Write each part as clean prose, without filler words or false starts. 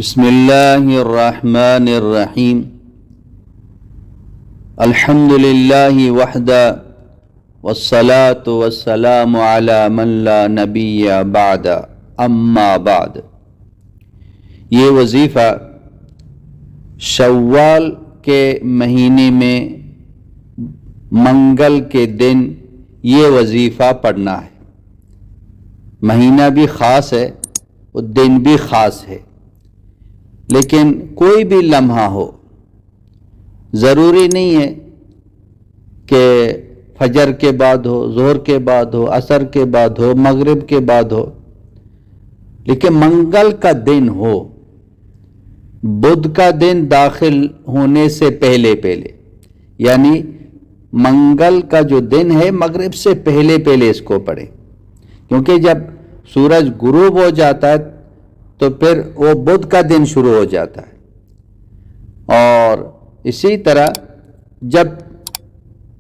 بسم اللہ الرحمن الرحیم الحمد للہ وحدہ والصلاة والسلام علی من لا نبی بعد اما بعد۔ یہ وظیفہ شوال کے مہینے میں منگل کے دن یہ وظیفہ پڑھنا ہے۔ مہینہ بھی خاص ہے اور دن بھی خاص ہے، لیکن کوئی بھی لمحہ ہو، ضروری نہیں ہے کہ فجر کے بعد ہو، ظہر کے بعد ہو، عصر کے بعد ہو، مغرب کے بعد ہو، لیکن منگل کا دن ہو، بدھ کا دن داخل ہونے سے پہلے یعنی منگل کا جو دن ہے مغرب سے پہلے اس کو پڑھیں، کیونکہ جب سورج غروب ہو جاتا ہے تو پھر وہ بدھ کا دن شروع ہو جاتا ہے۔ اور اسی طرح جب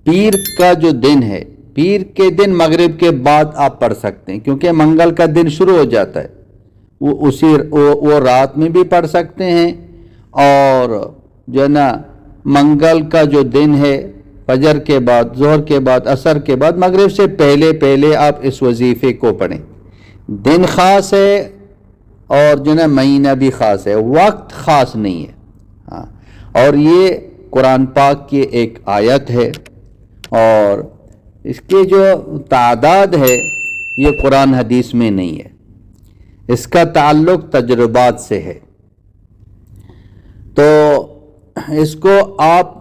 پیر کا جو دن ہے، پیر کے دن مغرب کے بعد آپ پڑھ سکتے ہیں، کیونکہ منگل کا دن شروع ہو جاتا ہے، وہ رات میں بھی پڑھ سکتے ہیں، اور جو ہے نا منگل کا جو دن ہے فجر کے بعد، ظہر کے بعد، عصر کے بعد، مغرب سے پہلے آپ اس وظیفے کو پڑھیں۔ دن خاص ہے اور جو نا مہینہ بھی خاص ہے، وقت خاص نہیں ہے۔ اور یہ قرآن پاک کی ایک آیت ہے، اور اس کی جو تعداد ہے یہ قرآن حدیث میں نہیں ہے، اس کا تعلق تجربات سے ہے۔ تو اس کو آپ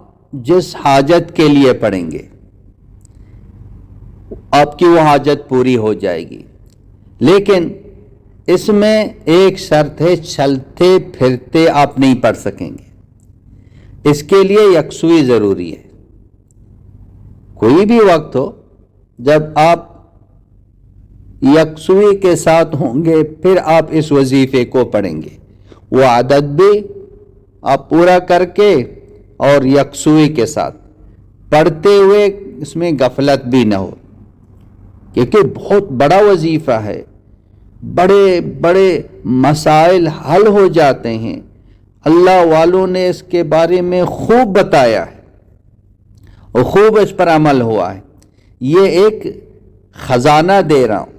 جس حاجت کے لیے پڑھیں گے آپ کی وہ حاجت پوری ہو جائے گی، لیکن اس میں ایک شرط ہے، چلتے پھرتے آپ نہیں پڑھ سکیں گے، اس کے لیے یکسوئی ضروری ہے۔ کوئی بھی وقت ہو، جب آپ یکسوئی کے ساتھ ہوں گے پھر آپ اس وظیفے کو پڑھیں گے، وہ عدد بھی آپ پورا کر کے اور یکسوئی کے ساتھ پڑھتے ہوئے، اس میں غفلت بھی نہ ہو، کیونکہ بہت بڑا وظیفہ ہے، بڑے بڑے مسائل حل ہو جاتے ہیں، اللہ والوں نے اس کے بارے میں خوب بتایا ہے اور خوب اس پر عمل ہوا ہے۔ یہ ایک خزانہ دے رہا ہوں،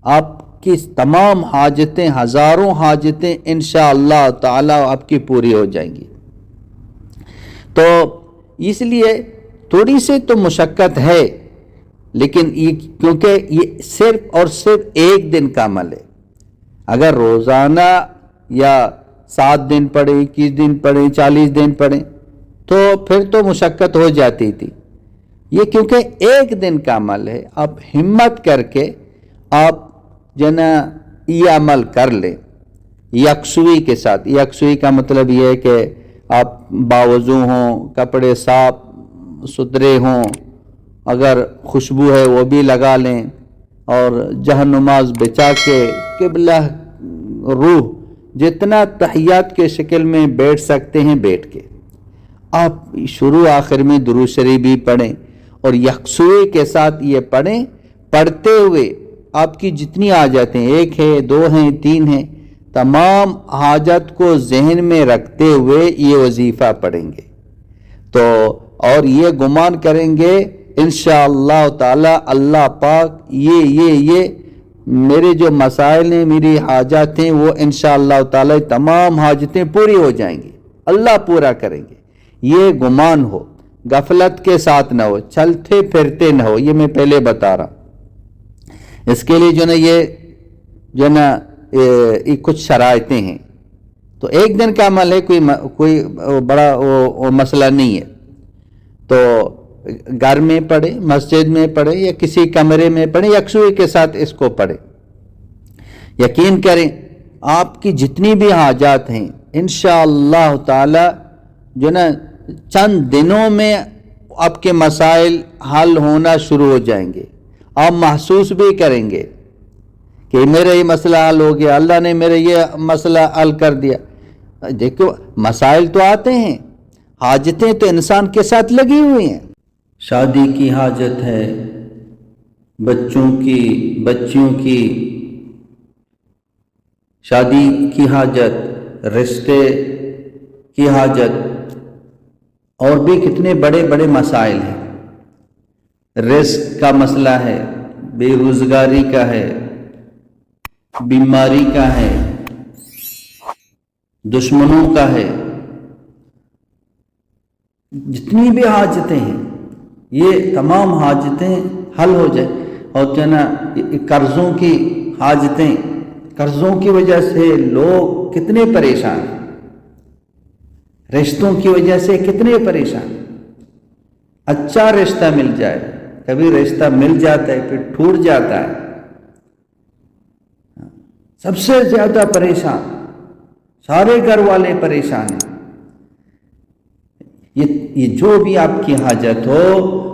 آپ کی تمام حاجتیں، ہزاروں حاجتیں انشاءاللہ تعالی آپ کی پوری ہو جائیں گی۔ تو اس لیے تھوڑی سی تو مشقت ہے، لیکن کیونکہ یہ صرف اور صرف ایک دن کا عمل ہے۔ اگر روزانہ یا 7 دن پڑھیں، 21 دن پڑھیں، 40 دن پڑھیں تو پھر تو مشقت ہو جاتی تھی۔ یہ کیونکہ ایک دن کا عمل ہے، آپ ہمت کر کے آپ جنا یہ عمل کر لیں یکسوئی کے ساتھ۔ یکسوئی کا مطلب یہ ہے کہ آپ باوضو ہوں، کپڑے صاف ستھرے ہوں، اگر خوشبو ہے وہ بھی لگا لیں، اور جہاں نماز بچا کے قبلہ روح جتنا تحیات کے شکل میں بیٹھ سکتے ہیں بیٹھ کے آپ شروع آخر میں درود شریف بھی پڑھیں، اور یکسوئی کے ساتھ یہ پڑھیں۔ پڑھتے ہوئے آپ کی جتنی حاجتیں، 1 ہے، 2 ہیں، 3 ہیں، تمام حاجت کو ذہن میں رکھتے ہوئے یہ وظیفہ پڑھیں گے، تو اور یہ گمان کریں گے انشاءاللہ تعالی اللہ پاک یہ میرے جو مسائل ہیں، میری حاجات ہیں، وہ انشاءاللہ تعالی تمام حاجتیں پوری ہو جائیں گی، اللہ پورا کریں گے۔ یہ گمان ہو، غفلت کے ساتھ نہ ہو، چلتے پھرتے نہ ہو، یہ میں پہلے بتا رہا ہوں۔ اس کے لیے جو نا کچھ شرائطیں ہیں۔ تو ایک دن کا عمل ہے، کوئی بڑا مسئلہ نہیں ہے، تو گھر میں پڑھیں، مسجد میں پڑھیں یا کسی کمرے میں پڑھیں، یکسوئی کے ساتھ اس کو پڑھیں۔ یقین کریں آپ کی جتنی بھی حاجات ہیں انشاءاللہ تعالی جو نا چند دنوں میں آپ کے مسائل حل ہونا شروع ہو جائیں گے۔ آپ محسوس بھی کریں گے کہ میرا یہ مسئلہ حل ہو گیا، اللہ نے میرا یہ مسئلہ حل کر دیا۔ دیکھو مسائل تو آتے ہیں، حاجتیں تو انسان کے ساتھ لگی ہوئی ہیں۔ شادی کی حاجت ہے، بچوں کی، بچیوں کی شادی کی حاجت، رشتے کی حاجت، اور بھی کتنے بڑے بڑے مسائل ہیں۔ رزق کا مسئلہ ہے، بے روزگاری کا ہے، بیماری کا ہے، دشمنوں کا ہے، جتنی بھی حاجتیں ہیں یہ تمام حاجتیں حل ہو جائیں۔ اور جو ہے نا قرضوں کی حاجتیں، قرضوں کی وجہ سے لوگ کتنے پریشان ہیں، رشتوں کی وجہ سے کتنے پریشان۔ اچھا رشتہ مل جائے، کبھی رشتہ مل جاتا ہے پھر ٹوٹ جاتا ہے، سب سے زیادہ پریشان، سارے گھر والے پریشان ہیں۔ یہ جو بھی آپ کی حاجت ہو،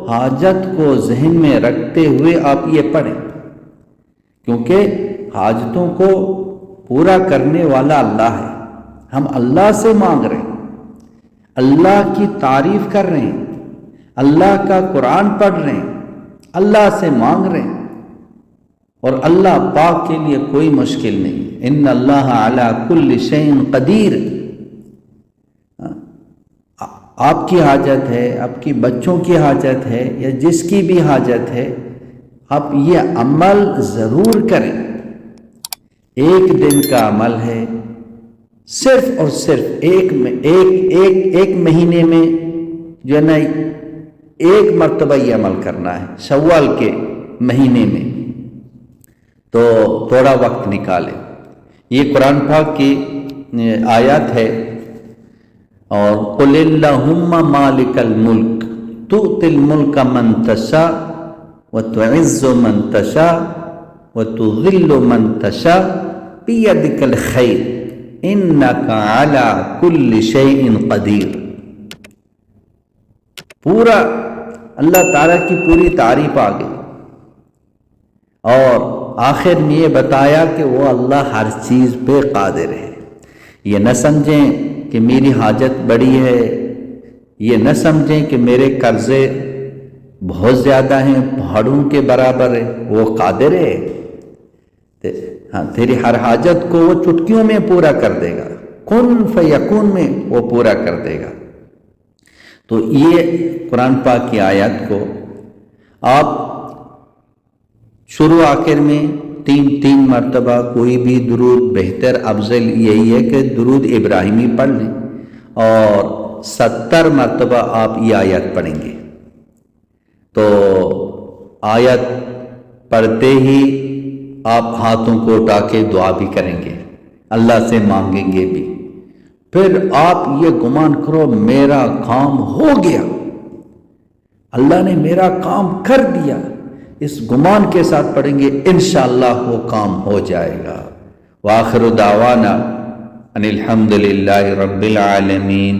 حاجت کو ذہن میں رکھتے ہوئے آپ یہ پڑھیں، کیونکہ حاجتوں کو پورا کرنے والا اللہ ہے۔ ہم اللہ سے مانگ رہے ہیں، اللہ کی تعریف کر رہے ہیں، اللہ کا قرآن پڑھ رہے ہیں، اللہ سے مانگ رہے ہیں، اور اللہ پاک کے لیے کوئی مشکل نہیں۔ ان اللہ علی کل شیء قدیر۔ آپ کی حاجت ہے، آپ کی بچوں کی حاجت ہے، یا جس کی بھی حاجت ہے، آپ یہ عمل ضرور کریں۔ ایک دن کا عمل ہے، صرف اور صرف ایک مہینے میں جو ہے نا ایک مرتبہ یہ عمل کرنا ہے، شوال کے مہینے میں، تو تھوڑا وقت نکالیں۔ یہ قرآن پاک کی آیات ہے، اور قل اللہم مالک الملک تؤتی الملک من تشاء وتعز من تشاء وتذل من تشاء بیدک الخیر انک علی کل شیء قدیر۔ پورا اللہ تعالیٰ کی پوری تعریف آ گئی، اور آخر میں یہ بتایا کہ وہ اللہ ہر چیز پہ قادر ہے۔ یہ نہ سمجھیں کہ میری حاجت بڑی ہے، یہ نہ سمجھیں کہ میرے قرضے بہت زیادہ ہیں، پہاڑوں کے برابر ہے، وہ قادر ہے۔ ہاں، تیری ہر حاجت کو وہ چٹکیوں میں پورا کر دے گا، کن فیکون میں وہ پورا کر دے گا۔ تو یہ قرآن پاک کی آیات کو آپ شروع آخر میں تین مرتبہ کوئی بھی درود، بہتر افضل یہی ہے کہ درود ابراہیمی پڑھ لیں، اور 70 مرتبہ آپ یہ آیت پڑھیں گے۔ تو آیت پڑھتے ہی آپ ہاتھوں کو اٹھا کے دعا بھی کریں گے، اللہ سے مانگیں گے بھی۔ پھر آپ یہ گمان کرو میرا کام ہو گیا، اللہ نے میرا کام کر دیا، اس گمان کے ساتھ پڑھیں گے، انشاءاللہ وہ کام ہو جائے گا۔ وآخر دعوانا ان الحمد للہ رب العالمین۔